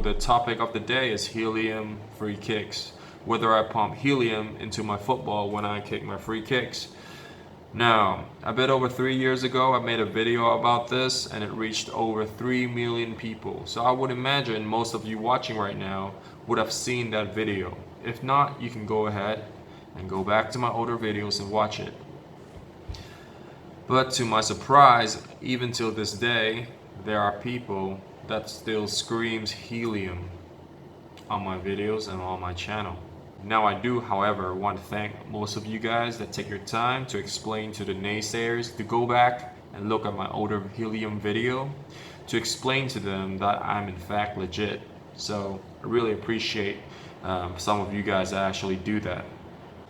the topic of the day is helium free kicks. Whether I pump helium into my football when I kick my free kicks. Now, a bit over 3 years ago, I made a video about this and it reached over 3 million people. So I would imagine most of you watching right now would have seen that video. If not, you can go ahead and go back to my older videos and watch it. But to my surprise, even till this day, there are people that still screams helium on my videos and on my channel. Now I do, however, want to thank most of you guys that take your time to explain to the naysayers to go back and look at my older helium video to explain to them that I'm in fact legit. So I really appreciate some of you guys that actually do that.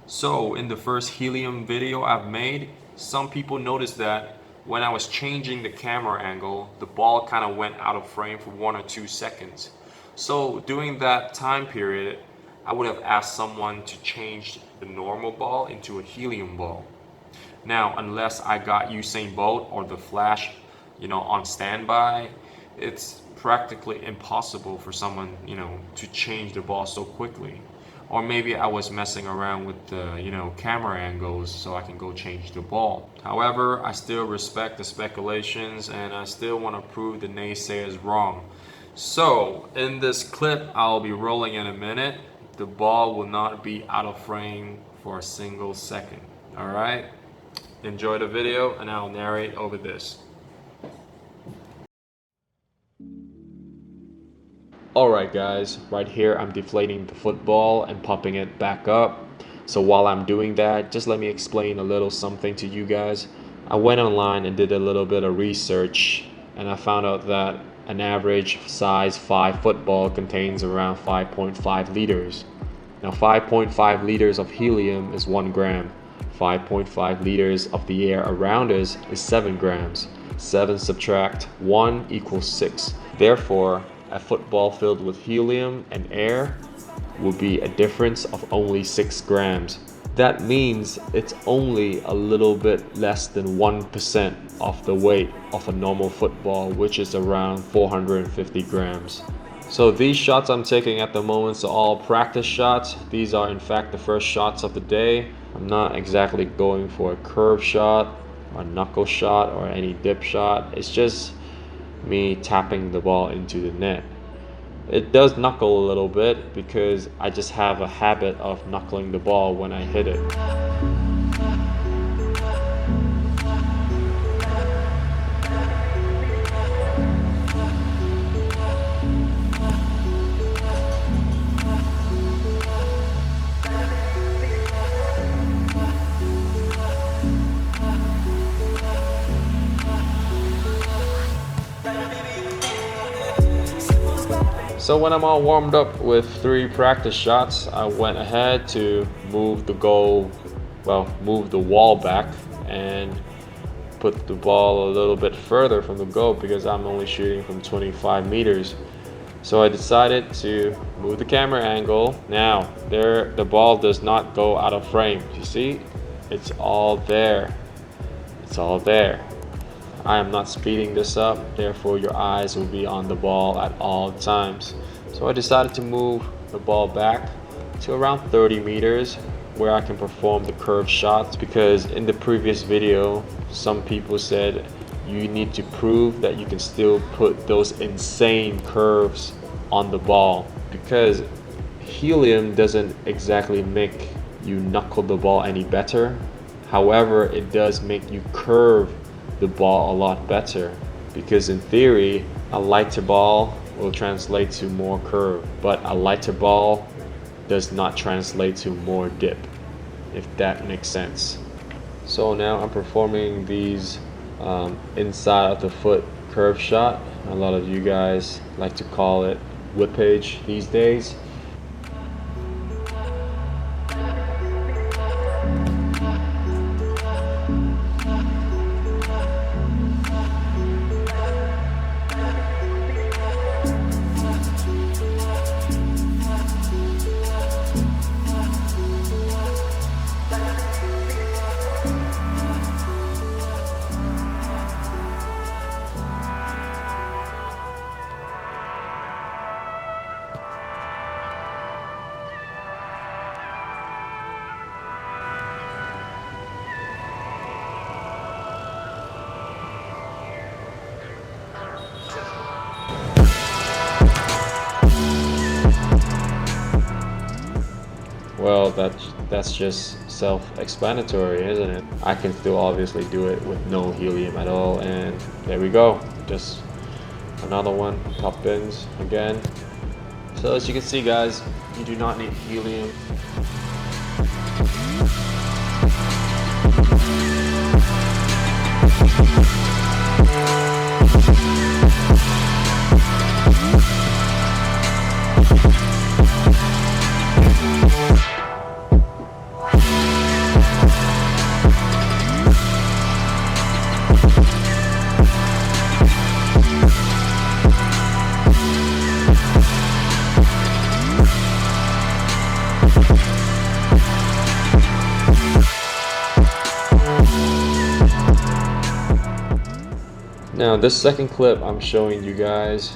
So in the first helium video I've made, some people noticed that when I was changing the camera angle, the ball kind of went out of frame for 1 or 2 seconds. So during that time period, I would have asked someone to change the normal ball into a helium ball. Now, unless I got Usain Bolt or the Flash, on standby, it's practically impossible for someone, to change the ball so quickly. Or maybe I was messing around with the, camera angles so I can go change the ball. However, I still respect the speculations and I still want to prove the naysayers wrong. So, in this clip I'll be rolling in a minute. The ball will not be out of frame for a single second. Alright? Enjoy the video and I'll narrate over this. Alright guys, right here I'm deflating the football and pumping it back up. So while I'm doing that, just let me explain a little something to you guys. I went online and did a little bit of research and I found out that an average size 5 football contains around 5.5 liters. Now 5.5 liters of helium is 1 gram. 5.5 liters of the air around us is 7 grams. 7 subtract 1 equals 6. Therefore, a football filled with helium and air will be a difference of only 6 grams. That means it's only a little bit less than 1% of the weight of a normal football, which is around 450 grams. So these shots I'm taking at the moment are all practice shots. These are in fact the first shots of the day. I'm not exactly going for a curve shot or knuckle shot or any dip shot. It's just me tapping the ball into the net. It does knuckle a little bit because I just have a habit of knuckling the ball when I hit it. So when I'm all warmed up with 3 practice shots, I went ahead to move the wall back and put the ball a little bit further from the goal because I'm only shooting from 25 meters. So I decided to move the camera angle. Now, the ball does not go out of frame. You see? It's all there. It's all there. I am not speeding this up, therefore your eyes will be on the ball at all times. So I decided to move the ball back to around 30 meters where I can perform the curved shots, because in the previous video some people said you need to prove that you can still put those insane curves on the ball, because helium doesn't exactly make you knuckle the ball any better. However, it does make you curve the ball a lot better, because in theory a lighter ball will translate to more curve, but a lighter ball does not translate to more dip, if that makes sense. So now I'm performing these inside of the foot curve shot. A lot of you guys like to call it whippage these days. well, that's just self-explanatory, isn't it? I can still obviously do it with no helium at all, and there we go. Just another one, top pins again. So as you can see, guys, you do not need helium. Now this second clip I'm showing you guys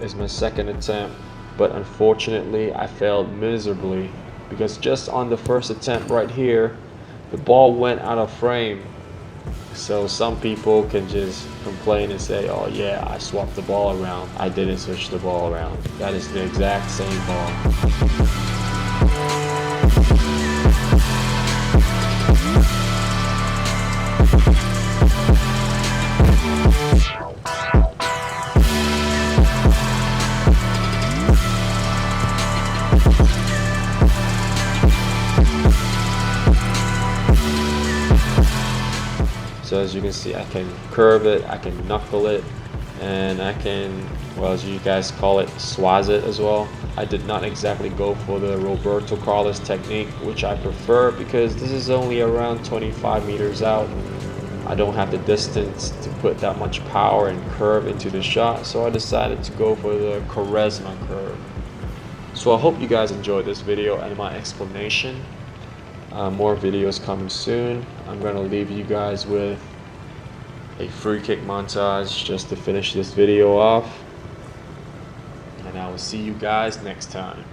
is my second attempt, but unfortunately I failed miserably because just on the first attempt right here, the ball went out of frame. So some people can just complain and say, oh yeah, I swapped the ball around. I didn't switch the ball around. That is the exact same ball. So as you can see, I can curve it, I can knuckle it, and I can, well, as you guys call it, swaz it as well. I did not exactly go for the Roberto Carlos technique, which I prefer because this is only around 25 meters out. I don't have the distance to put that much power and curve into the shot, so I decided to go for the charisma curve. So I hope you guys enjoyed this video and my explanation. More videos coming soon. I'm gonna leave you guys with a free kick montage just to finish this video off, and I will see you guys next time.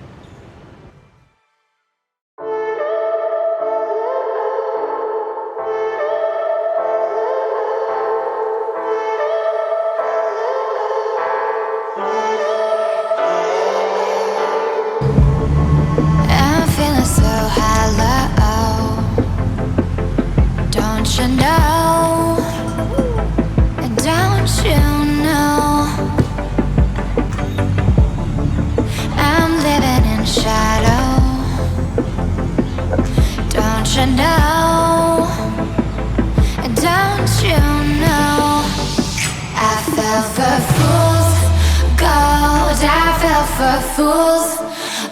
I'm feeling so hollow. Don't you know? Don't you know? I'm living in shadow. Don't you know? Don't you know? I fell for fool's gold. I fell for fool's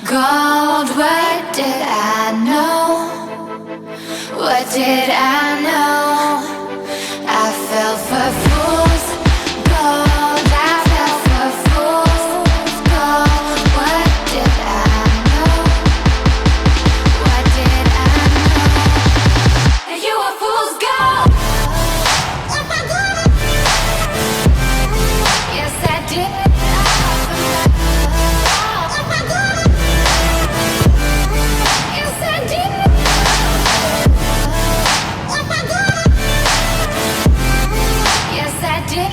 gold. What did I know? What did I know? I fell for fool's gold. I fell for fool's gold. What did I know? What did I know? You were fool's gold. Yes, I did. Yes, I did. Yes, I did.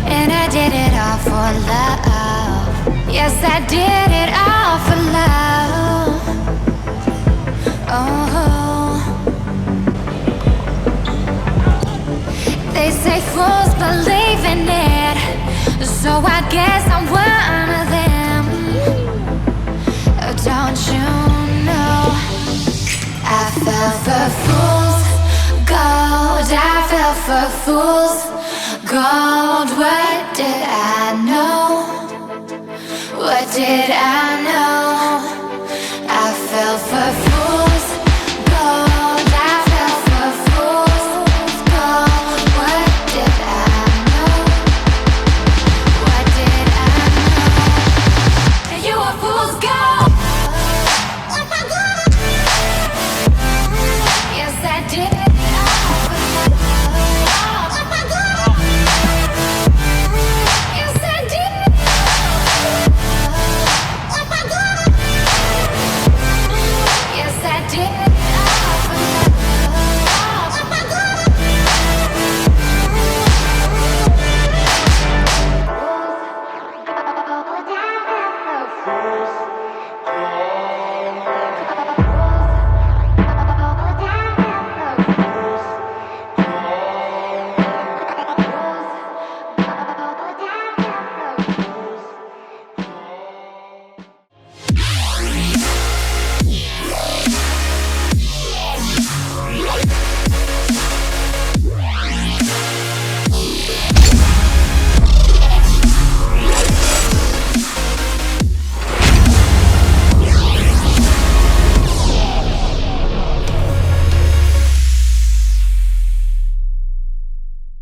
And I did it all for love. Yes, I did it all for love. Oh, they say fools believe in it, so I guess I'm one of them. Don't you know? I fell for fool's gold. I fell for fool's gold. What did I know? What did I know?